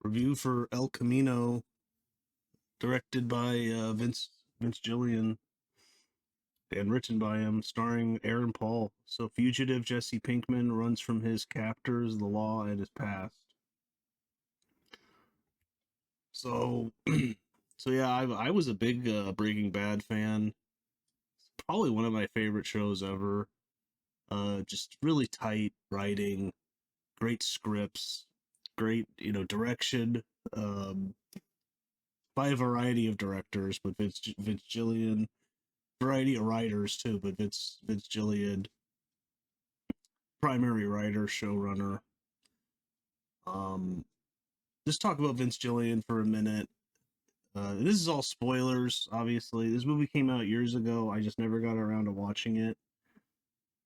review for El Camino, directed by Vince Gillian and written by him, starring Aaron Paul. So, fugitive Jesse Pinkman runs from his captors, the law, and his past. So, so yeah, I was a big Breaking Bad fan. Probably one of my favorite shows ever. Just really tight writing, great scripts, great direction. Um, by a variety of directors, but Vince Gillian, variety of writers too, but Vince Gillian, primary writer, showrunner. Um, just talk about Vince Gillian for a minute. This is all spoilers, obviously. This movie came out years ago. I just never got around to watching it.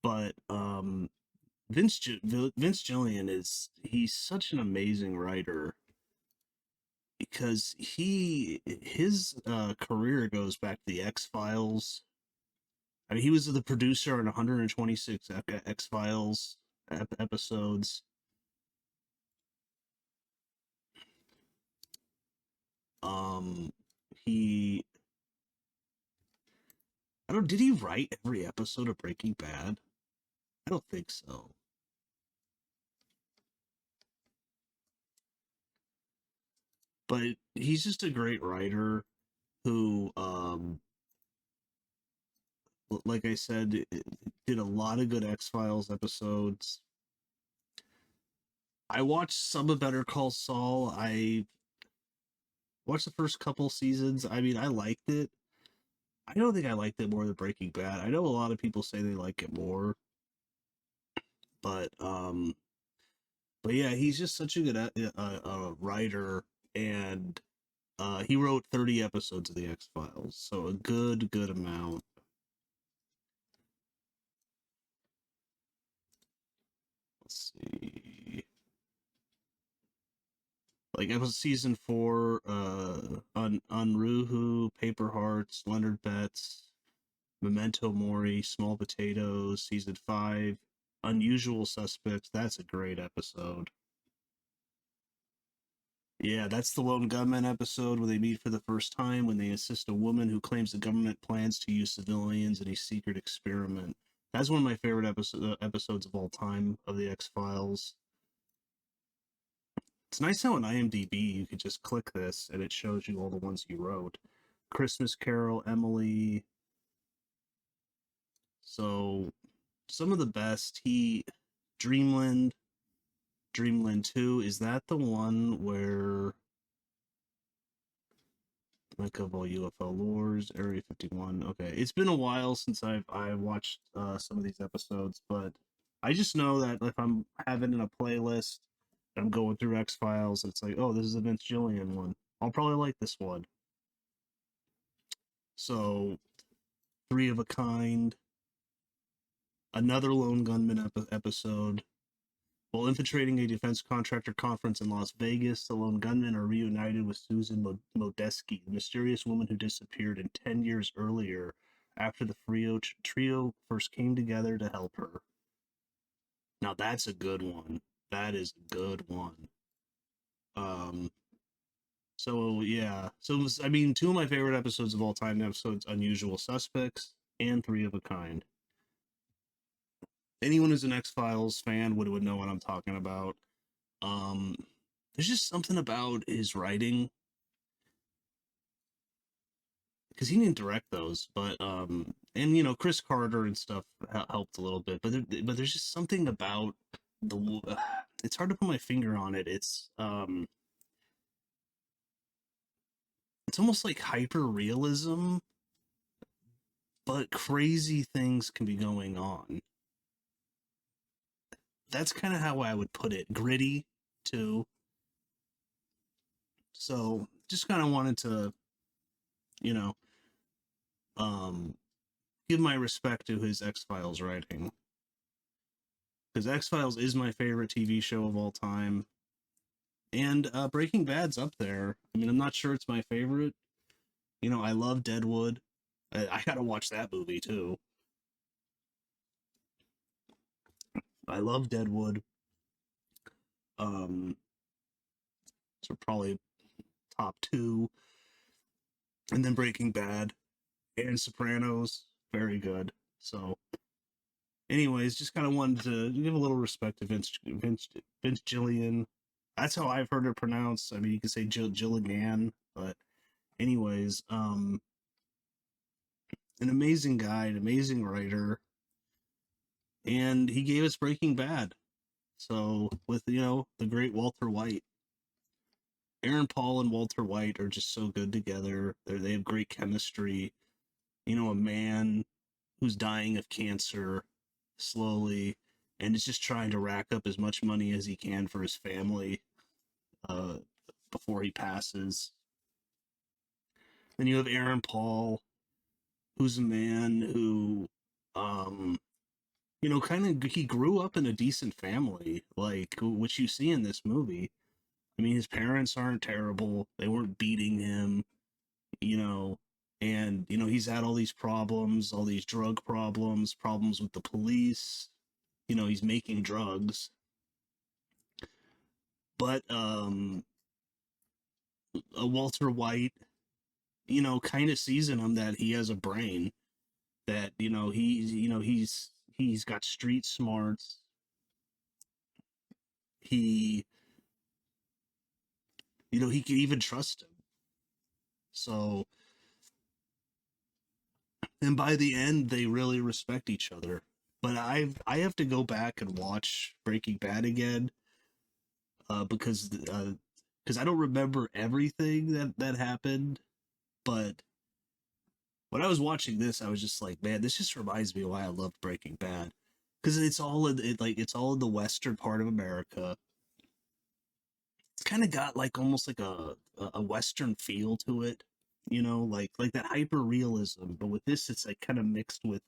But Vince Gillian he's such an amazing writer because his career goes back to the X Files. I mean, he was the producer on 126 X Files episodes. Um, he, I don't. Did he write every episode of Breaking Bad? I don't think so. But he's just a great writer who, like I said, did a lot of good X Files episodes. I watched some of Better Call Saul. I watched the first couple seasons. I mean, I liked it. I don't think I liked it more than Breaking Bad. I know a lot of people say they like it more, but but yeah, he's just such a good writer, and he wrote 30 episodes of the X Files, so a good amount. Let's see, like it was season 4, Unruhu, Paper Hearts, Leonard Betts, Memento Mori, Small Potatoes, season 5, Unusual Suspects. That's a great episode. Yeah, that's the Lone Gunman episode where they meet for the first time when they assist a woman who claims the government plans to use civilians in a secret experiment. That's one of my favorite episodes of all time of the X Files. It's nice how on IMDb you could just click this and it shows you all the ones you wrote. Christmas Carol, Emily. So some of the best. Dreamland, Dreamland 2. Is that the one where like of all UFO lores, Area 51. Okay, it's been a while since I watched some of these episodes, but I just know that if I'm having in a playlist, I'm going through X Files, it's like, oh, this is a Vince Gillian one. I'll probably like this one. So, Three of a Kind, another Lone Gunman episode. While infiltrating a defense contractor conference in Las Vegas, the lone gunmen are reunited with Susan Modeski, the mysterious woman who disappeared 10 years earlier after the trio first came together to help her. Now that's a good one. That is a good one. Um, so yeah. So I mean, two of my favorite episodes of all time episodes: Unusual Suspects and Three of a Kind. Anyone who's an X Files fan would know what I'm talking about. Um, there's just something about his writing because he didn't direct those, but and Chris Carter and stuff helped a little bit, but there's just something about it's hard to put my finger on it. It's almost like hyper realism, but crazy things can be going on. That's kind of how I would put it. Gritty too. So just kind of wanted to, you know, um, give my respect to his X Files writing because X Files is my favorite TV show of all time, and Breaking Bad's up there. I mean, I'm not sure it's my favorite. I love Deadwood. I gotta watch that movie too. I love Deadwood. Um, are probably top two, and then Breaking Bad and Sopranos, very good. So, anyways, just kind of wanted to give a little respect to Vince Gillian. That's how I've heard it pronounced. I mean, you can say Gilligan, but anyways, an amazing guy, an amazing writer, and he gave us Breaking Bad. So with the great Walter White, Aaron Paul and Walter White are just so good together. They have great chemistry. A man who's dying of cancer slowly and is just trying to rack up as much money as he can for his family uh, before he passes. Then you have Aaron Paul, who's a man who, kind of he grew up in a decent family, like which you see in this movie. I mean, his parents aren't terrible; they weren't beating him, you know, and he's had all these problems, all these drug problems with the police. He's making drugs, but Walter White, kind of sees in him that he has a brain, that he's got street smarts. He he can even trust him. So, and by the end, they really respect each other. But I have to go back and watch Breaking Bad again, because I don't remember everything that happened. But when I was watching this, I was just like, man, this just reminds me of why I loved Breaking Bad, because it's all in the western part of America. It's kind of got like almost like a western feel to it, like that hyper realism. But with this, it's like kind of mixed with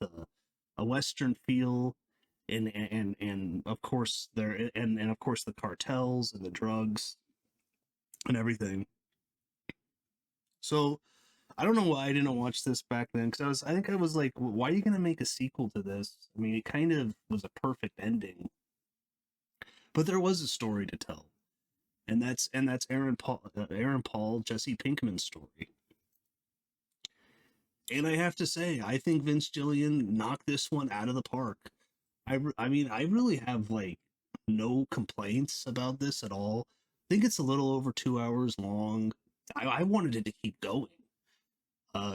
a western feel, and of course and of course the cartels and the drugs and everything. So I don't know why I didn't watch this back then, because I think I was like, why are you gonna make a sequel to this? I mean, it kind of was a perfect ending, but there was a story to tell, and that's Aaron Paul, Jesse Pinkman's story. And I have to say, I think Vince Gillian knocked this one out of the park. I mean, I really have like no complaints about this at all. I think it's a little over 2 hours long. I wanted it to keep going.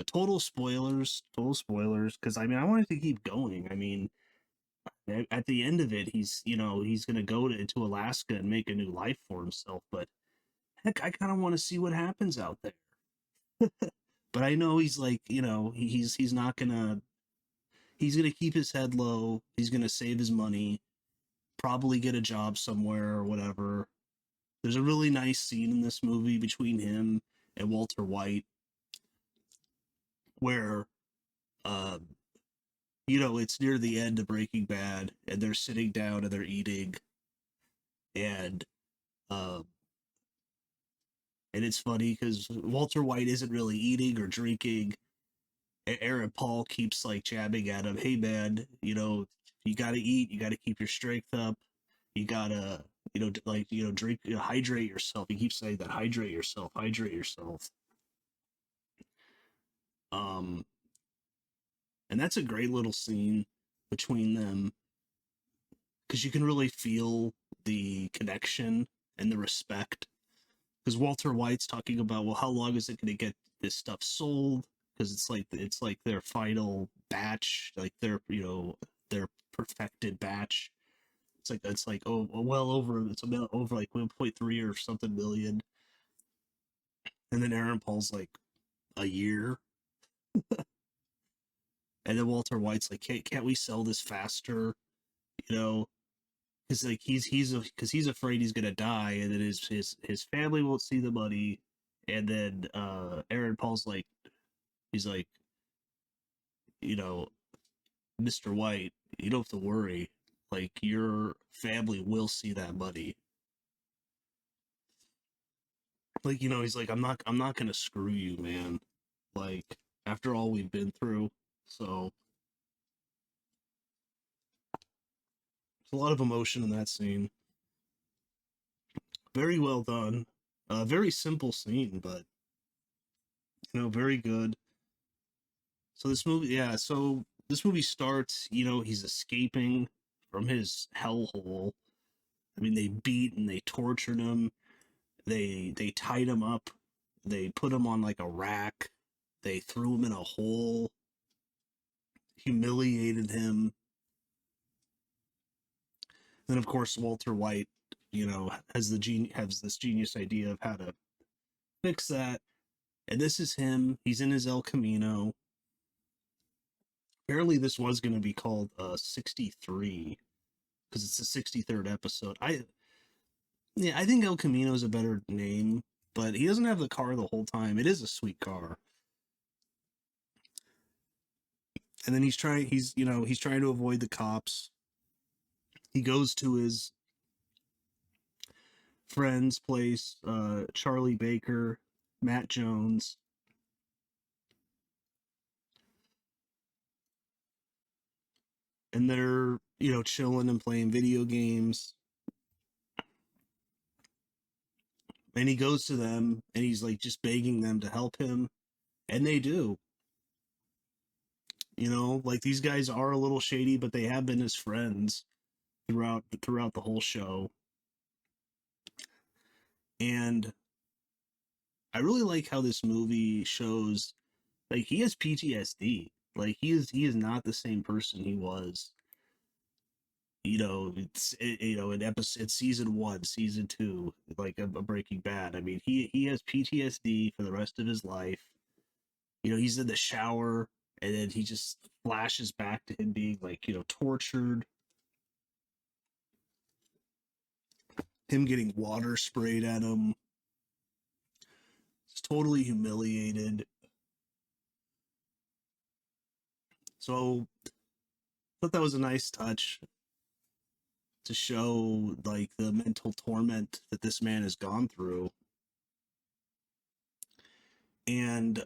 Total spoilers, because I mean, I wanted to keep going. I mean, at the end of it, he's gonna go into Alaska and make a new life for himself. But heck, I kind of want to see what happens out there. But I know he's like, he's not gonna he's gonna keep his head low. He's gonna save his money, probably get a job somewhere or whatever. There's a really nice scene in this movie between him and Walter White, where uh, it's near the end of Breaking Bad, and they're sitting down and they're eating, and uh, and it's funny because Walter White isn't really eating or drinking. Aaron Paul keeps like jabbing at him, "Hey man, you got to eat, you got to keep your strength up, you gotta, drink, hydrate yourself." He keeps saying that, hydrate yourself, hydrate yourself. Um, and that's a great little scene between them, because you can really feel the connection and the respect. Because Walter White's talking about, well, how long is it going to get this stuff sold? Because it's like their final batch, like their perfected batch. It's like well over, it's about over like 1.3 or something million. And then Aaron Paul's like, a year. And then Walter White's like, hey, can't we sell this faster? You know, because like he's afraid he's gonna die, and then his family won't see the money. And then Aaron Paul's like, he's like, you know, Mr. White, you don't have to worry. Like, your family will see that money. Like, he's like, I'm not gonna screw you, man. Like, after all we've been through. So there's a lot of emotion in that scene. Very well done. A very simple scene, but very good. So this movie, yeah. So this movie starts. He's escaping from his hellhole. I mean, they beat and they tortured him. They tied him up. They put him on like a rack. They threw him in a hole. Humiliated him. Then of course Walter White, has this genius idea of how to fix that. And this is him. He's in his El Camino. Apparently, this was going to be called 63 because it's the 63rd episode. I think El Camino is a better name, but he doesn't have the car the whole time. It is a sweet car. And then he's trying to avoid the cops. He goes to his friend's place, Charlie Baker, Matt Jones. And they're, chilling and playing video games. And he goes to them and he's like just begging them to help him. And they do. Like these guys are a little shady, but they have been his friends throughout the whole show. And I really like how this movie shows like he has PTSD. Like he is not the same person he was. In episode, it's season 1, season 2, like a Breaking Bad. I mean, he has PTSD for the rest of his life. He's in the shower and then he just flashes back to him being like, tortured, him getting water sprayed at him, just totally humiliated. So I thought that was a nice touch to show like the mental torment that this man has gone through. And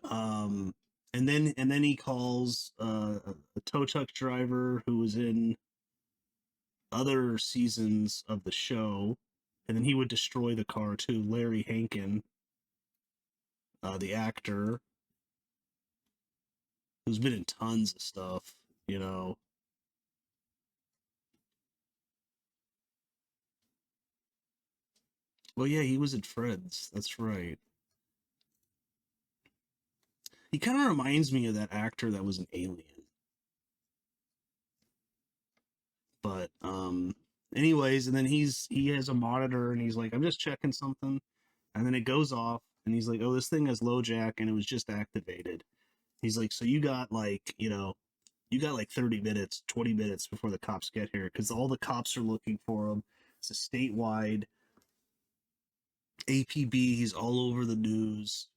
then he calls a tow truck driver who was in other seasons of the show, and then he would destroy the car too. Larry Hankin, the actor, who's been in tons of stuff, you know. Well, yeah, he was in Friends. That's right. He kind of reminds me of that actor that was an Alien. But anyways, and then he has a monitor and he's like, I'm just checking something, and then it goes off and he's like, oh, this thing has low jack and it was just activated. He's like, so you got like, 30 minutes, 20 minutes before the cops get here because all the cops are looking for him. It's a statewide APB. He's all over the news.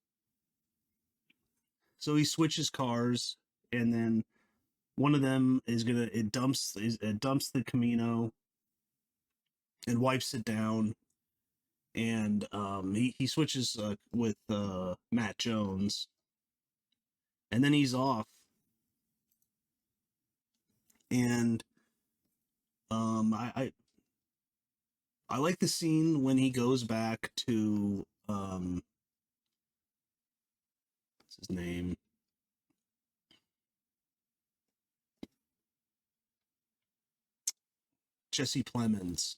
So he switches cars, and then one of them dumps the Camino and wipes it down, and he switches with Matt Jones, and then he's off. And I like the scene when he goes back to what's his name? Jesse Plemons.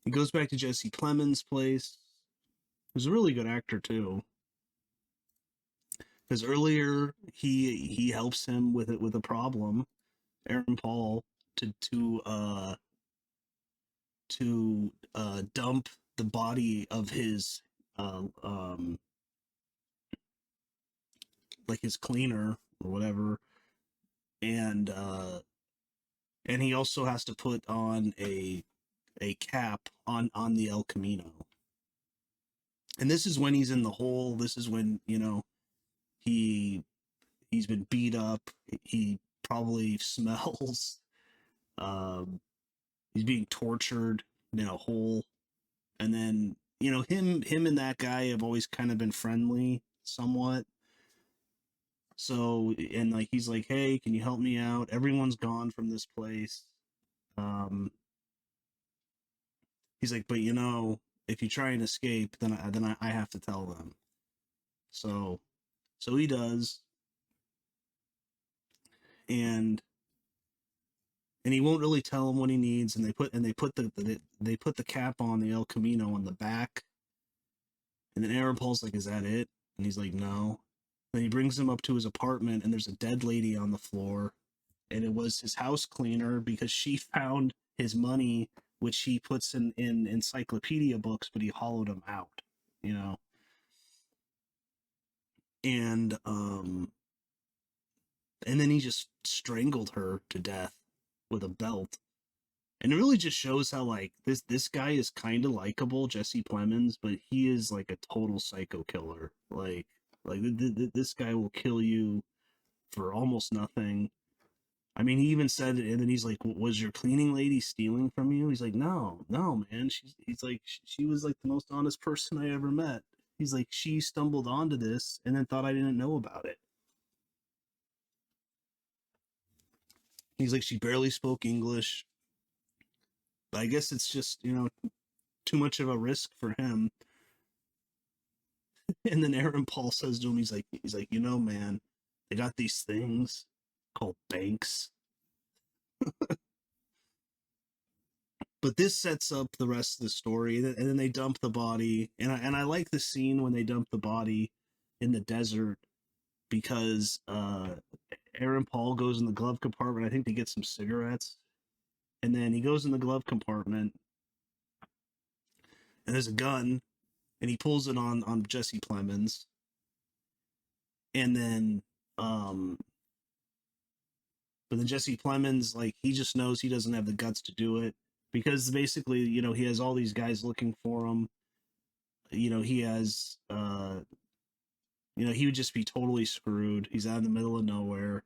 He goes back to Jesse Plemons' place. Who's a really good actor too. Because earlier he helps him with a problem, Aaron Paul, to dump the body of his like his cleaner or whatever, and he also has to put on a cap on the El Camino. And this is when he's in the hole. This is when he he's been beat up. He probably smells. Um, he's being tortured in a hole, and then him and that guy have always kind of been friendly, somewhat. So and like he's like, hey, can you help me out? Everyone's gone from this place. Um, He's like, but you know, if you try and escape, then I have to tell them. So he does, and he won't really tell him what he needs. And they put the cap on the El Camino on the back. And then Aaron Paul's like, "Is that it?" And he's like, "No." Then he brings him up to his apartment, and there's a dead lady on the floor, and it was his house cleaner because she found his money, which he puts in encyclopedia books, but he hollowed them out, you know. And then he just strangled her to death with a belt. And it really just shows how like this guy is kind of likable, Jesse Plemons, but he is like a total psycho killer. This guy will kill you for almost nothing. I mean, he even said it, and then he's like, "Was your cleaning lady stealing from you?" He's like, "No, no, man. He's like, she was like the most honest person I ever met." He's like, "She stumbled onto this and then thought I didn't know about it." He's like, "She barely spoke English. But I guess it's just, you know, too much of a risk for him." And then Aaron Paul says to him, he's like, "You know, man, they got these things called banks." But this sets up the rest of the story, and then they dump the body, and I like the scene when they dump the body in the desert because Aaron Paul goes in the glove compartment, I think, to get some cigarettes, and then he goes in the glove compartment, and there's a gun, and he pulls it on Jesse Plemons, and then but then Jesse Plemons, like, he just knows he doesn't have the guts to do it because basically, you know, he has all these guys looking for him. You know, he has, you know, he would just be totally screwed. He's out in the middle of nowhere.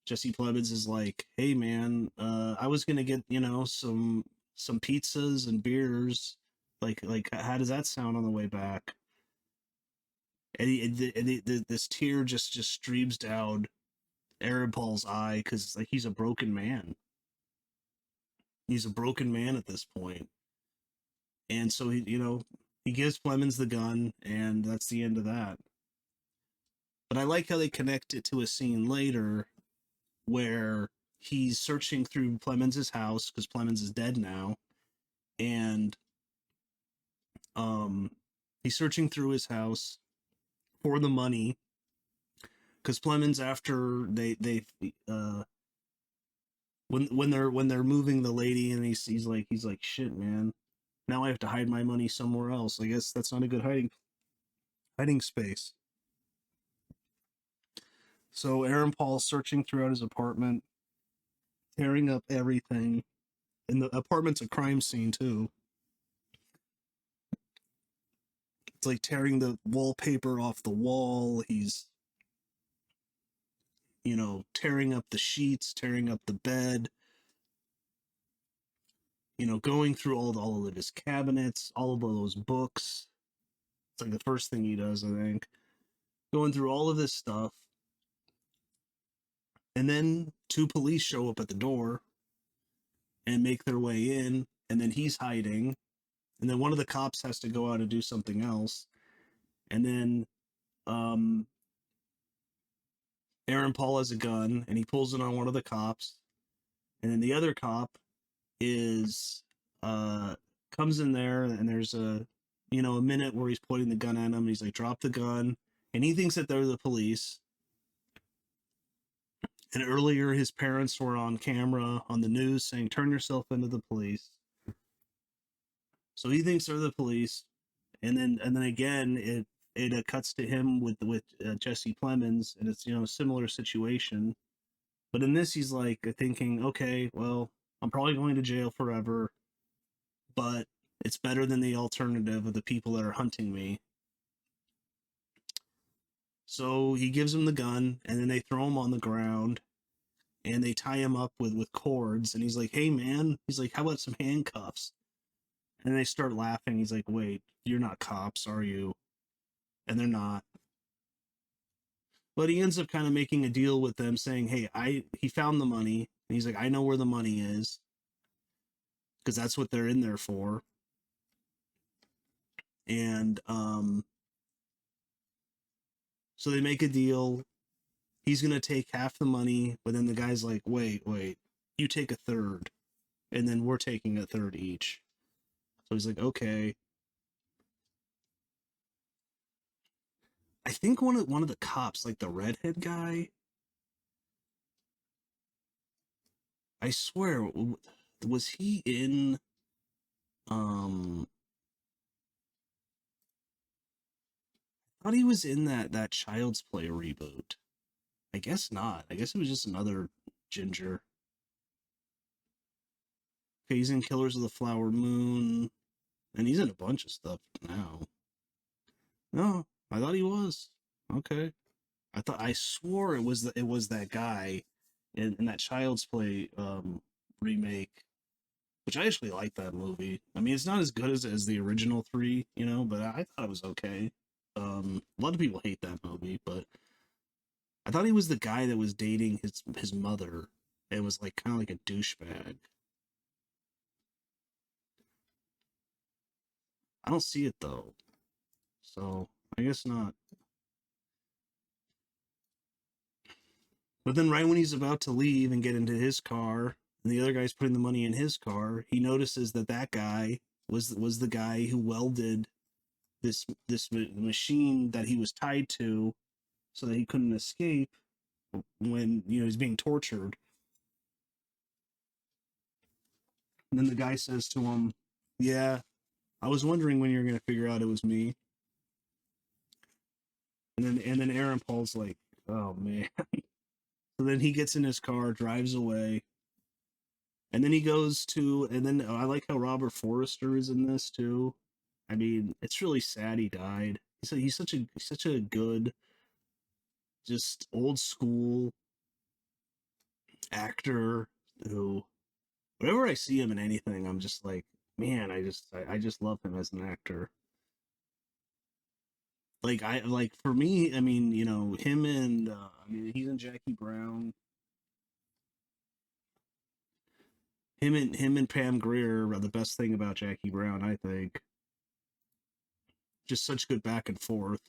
Jesse Plemons is like, "Hey, man, I was gonna get, you know, some pizzas and beers. Like, how does that sound on the way back?" This tear just streams down Aaron Paul's eye because like he's a broken man. He's a broken man at this point, and so he, you know, he gives Plemons the gun, and that's the end of that. But I like how they connect it to a scene later where he's searching through Plemons' house because Plemons is dead now, and he's searching through his house for the money because Plemons, after they when they're moving the lady, and he's like, "Shit, man, now I have to hide my money somewhere else. I guess that's not a good hiding space." So Aaron Paul's searching throughout his apartment, tearing up everything, and the apartment's a crime scene too. It's like tearing the wallpaper off the wall. He's, you know, tearing up the sheets, tearing up the bed, you know, going through all of his cabinets, all of those books. It's like the first thing he does, I think. Going through all of this stuff. And then two police show up at the door and make their way in, and then he's hiding. And then one of the cops has to go out and do something else. And then Aaron Paul has a gun, and he pulls it on one of the cops. And then the other cop is comes in there, and there's a, you know, a minute where he's pointing the gun at him, and he's like, "Drop the gun," and he thinks that they're the police. And earlier his parents were on camera on the news saying, "Turn yourself into the police." So he thinks they're the police, and then again it cuts to him with Jesse Plemons, and it's, you know, a similar situation. But in this, he's like thinking, "Okay, well, I'm probably going to jail forever, but it's better than the alternative of the people that are hunting me." So he gives him the gun, and then they throw him on the ground, and they tie him up with cords. And he's like, "Hey, man," he's like, "how about some handcuffs?" And they start laughing. He's like, "Wait, you're not cops, are you?" And they're not. But he ends up kind of making a deal with them, saying, "Hey, he found the money." And he's like, "I know where the money is," because that's what they're in there for. And so they make a deal. He's gonna take half the money, but then the guy's like, wait, you take a third, and then we're taking a third each. So he's like, okay. I think one of the cops, like the redhead guy, I swear, was he in um I thought he was in that Child's Play reboot. I guess not. I guess it was just another ginger. Okay, he's in Killers of the Flower Moon, and he's in a bunch of stuff now. No, I thought he was. Okay. I swore it was that guy in that Child's Play remake, which I actually like that movie. I mean, it's not as good as the original three, but I thought it was okay. A lot of people hate that movie, but I thought he was the guy that was dating his mother. It was like kind of like a douchebag. I don't see it though, so I guess not. But then, right when he's about to leave and get into his car, and the other guy's putting the money in his car, he notices that guy was the guy who welded this machine that he was tied to, so that he couldn't escape when he's being tortured. And then the guy says to him, "Yeah, I was wondering when you're gonna figure out it was me." And then Aaron Paul's like, "Oh man." So then he gets in his car, drives away, and then he goes to. And then I like how Robert Forrester is in this too. I mean, it's really sad he died. He's such a good, just old school actor who, whenever I see him in anything, I'm just like, man, I just love him as an actor. Like for me, I mean, him and I mean, he's in Jackie Brown. Him and Pam Grier are the best thing about Jackie Brown, I think. Just such good back and forth.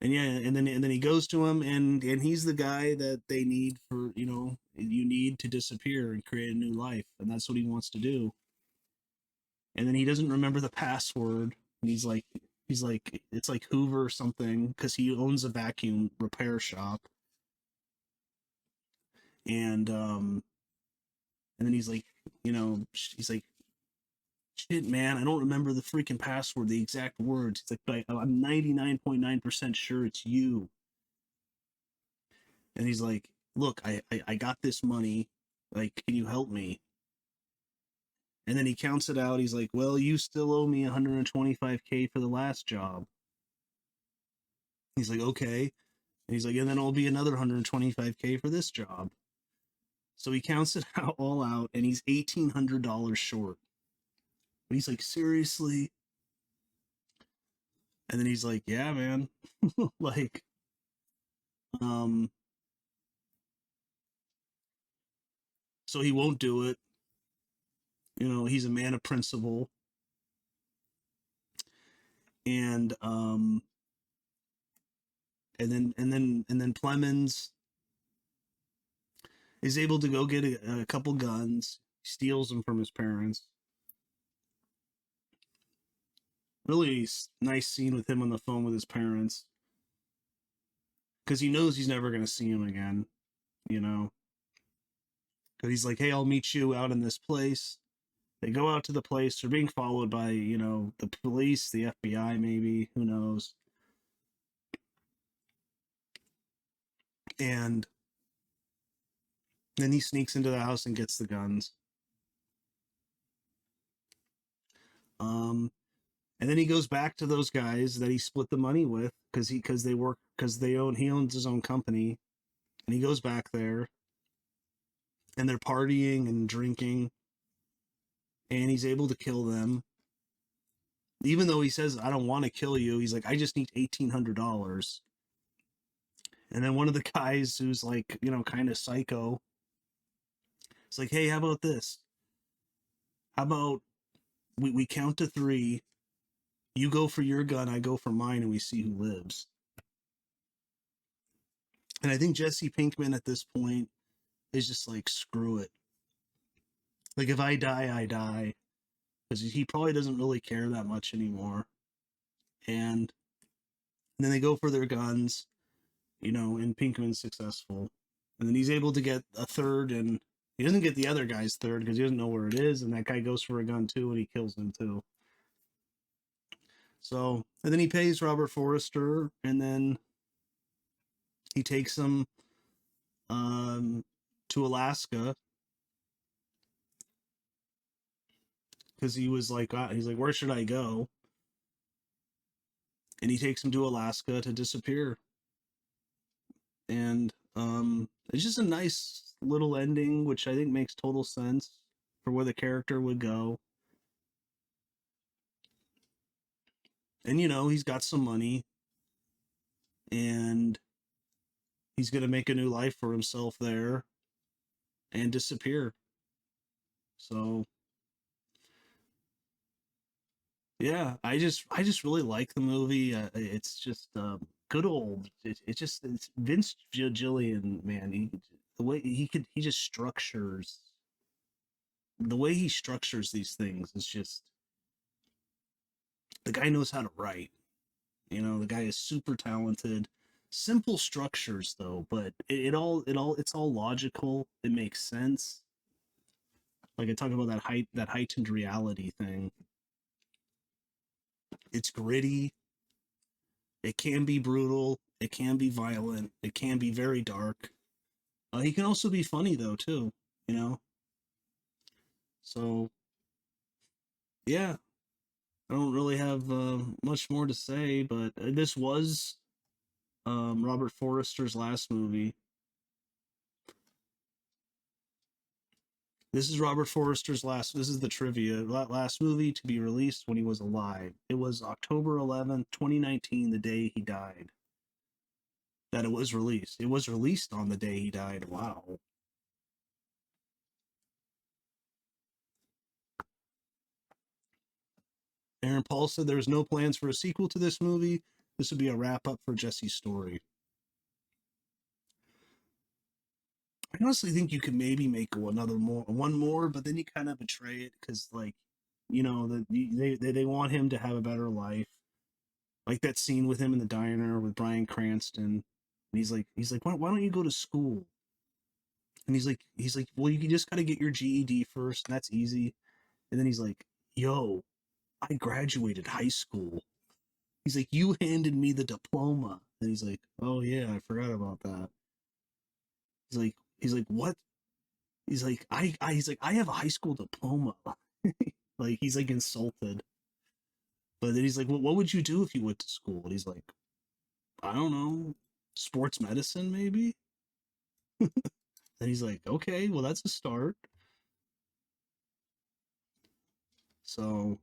And yeah, and then he goes to him, and he's the guy that they need for, you need to disappear and create a new life, and that's what he wants to do. And then he doesn't remember the password, and he's like it's like Hoover or something, because he owns a vacuum repair shop. And then he's like, shit, man, I don't remember the freaking password, the exact words. He's like, but I'm 99.9% sure it's you. And he's like, look, I got this money, like, can you help me? And then he counts it out. He's like, well, you still owe me 125K for the last job. He's like, okay. And he's like, and then it'll be another 125K for this job. So he counts it out all out, and he's $1,800 short. But he's like, seriously? And then he's like, yeah, man. Like, um, so he won't do it. He's a man of principle. And and then Plemons is able to go get a couple guns, steals them from his parents. Really nice scene with him on the phone with his parents, because he knows he's never going to see him again, you know. Because he's like, hey, I'll meet you out in this place. They go out to the place. They're being followed by, the police, the FBI, maybe, who knows. And then he sneaks into the house and gets the guns. Um, and then he goes back to those guys that he split the money with, he owns his own company, and he goes back there, and they're partying and drinking, and he's able to kill them. Even though he says, I don't want to kill you, he's like, I just need $1,800. And then one of the guys who's like, kind of psycho, it's like, hey, how about this? How about we count to three. You go for your gun, I go for mine, and we see who lives. And I think Jesse Pinkman at this point is just like, screw it. Like, if I die, I die. Because he probably doesn't really care that much anymore. And then they go for their guns, and Pinkman's successful. And then he's able to get a third, and he doesn't get the other guy's third because he doesn't know where it is. And that guy goes for a gun too, and he kills him too. So, and then he pays Robert Forrester, and then he takes him to Alaska because he's like, where should I go? And he takes him to Alaska to disappear. And it's just a nice little ending, which I think makes total sense for where the character would go. And he's got some money, and he's gonna make a new life for himself there and disappear. So yeah, I just really like the movie. It's just good old. It's Vince Gillian, man. The way he just structures the way he structures these things is just, the guy knows how to write. The guy is super talented. Simple structures though, but it's all logical. It makes sense. Like I talk about that heightened reality thing. It's gritty. It can be brutal. It can be violent. It can be very dark. He can also be funny though too. You know. So yeah, I don't really have much more to say, but this was Robert Forrester's last movie. This is Robert Forrester's last. This is the trivia. Last movie to be released when he was alive. It was October 11th, 2019, the day he died. That it was released. It was released on the day he died. Wow. Aaron Paul said there's no plans for a sequel to this movie. This would be a wrap up for Jesse's story. I honestly think you could maybe make one more, but then you kind of betray it because, like, they want him to have a better life. Like that scene with him in the diner with Bryan Cranston, and he's like, why don't you go to school? And he's like, well, you just got to get your GED first, and that's easy. And then he's like, yo, I graduated high school. He's like, you handed me the diploma. And he's like, oh yeah, I forgot about that. He's like, what? He's like, he's like, I have a high school diploma. Like he's like insulted. But then he's like, well, what would you do if you went to school? And he's like, I don't know, sports medicine maybe. Then he's like, okay, well that's a start. So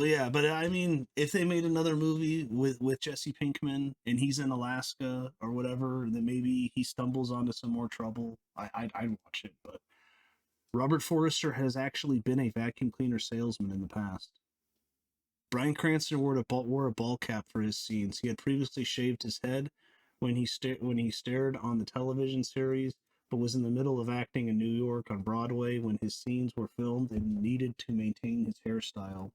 yeah, but I mean, if they made another movie with Jesse Pinkman and he's in Alaska or whatever, then maybe he stumbles onto some more trouble. I'd watch it. But Robert Forrester has actually been a vacuum cleaner salesman in the past. Bryan Cranston wore a ball cap for his scenes. He had previously shaved his head when he stared on the television series, but was in the middle of acting in New York on Broadway when his scenes were filmed and needed to maintain his hairstyle.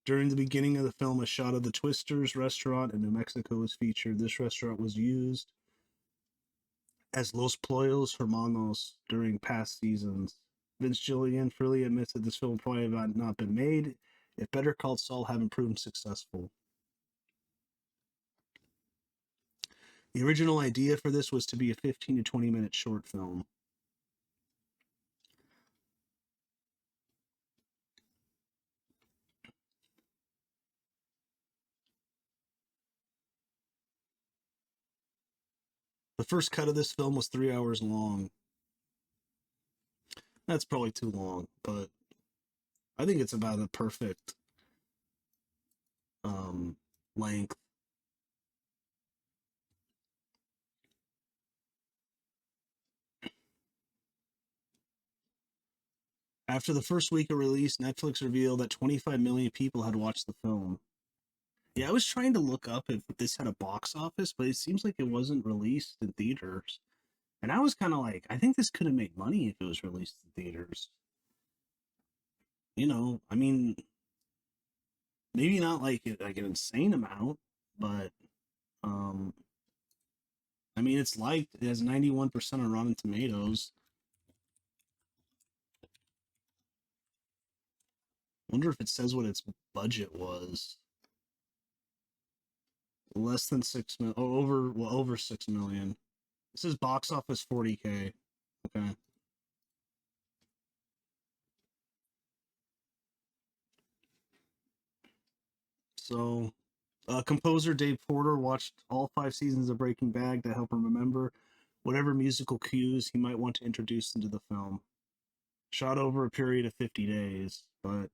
During the beginning of the film, a shot of the Twisters restaurant in New Mexico was featured. This restaurant was used as Los Pollos Hermanos during past seasons. Vince Gilligan freely admits that this film probably had not been made if Better Call Saul hadn't proven successful. The original idea for this was to be a 15 to 20 minute short film. The first cut of this film was 3 hours long. That's probably too long, but I think it's about a perfect length. After the first week of release, Netflix revealed that 25 million people had watched the film. Yeah, I was trying to look up if this had a box office, but it seems like it wasn't released in theaters. And I was kind of like, I think this could have made money if it was released in theaters. I mean, maybe not like an insane amount, but um, I mean, it's liked. It has 91% on Rotten Tomatoes. Wonder if it says what its budget was. Less than 6 million. Oh, over 6 million. It says box office 40K. Okay. So, composer Dave Porter watched all 5 seasons of Breaking Bad to help him remember whatever musical cues he might want to introduce into the film. Shot over a period of 50 days, but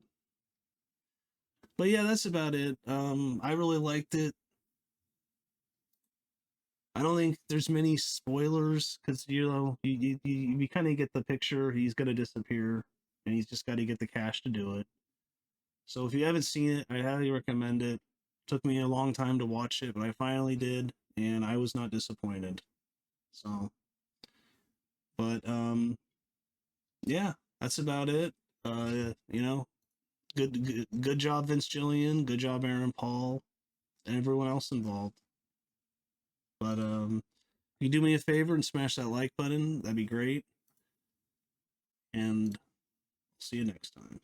yeah, that's about it. I really liked it. I don't think there's many spoilers because you kind of get the picture. He's gonna disappear, and he's just got to get the cash to do it. So if you haven't seen it, I highly recommend it. Took me a long time to watch it, but I finally did, and I was not disappointed. So, but yeah, that's about it. Good job, Vince Gillian. Good job, Aaron Paul, and everyone else involved. But if you do me a favor and smash that like button, that'd be great. And see you next time.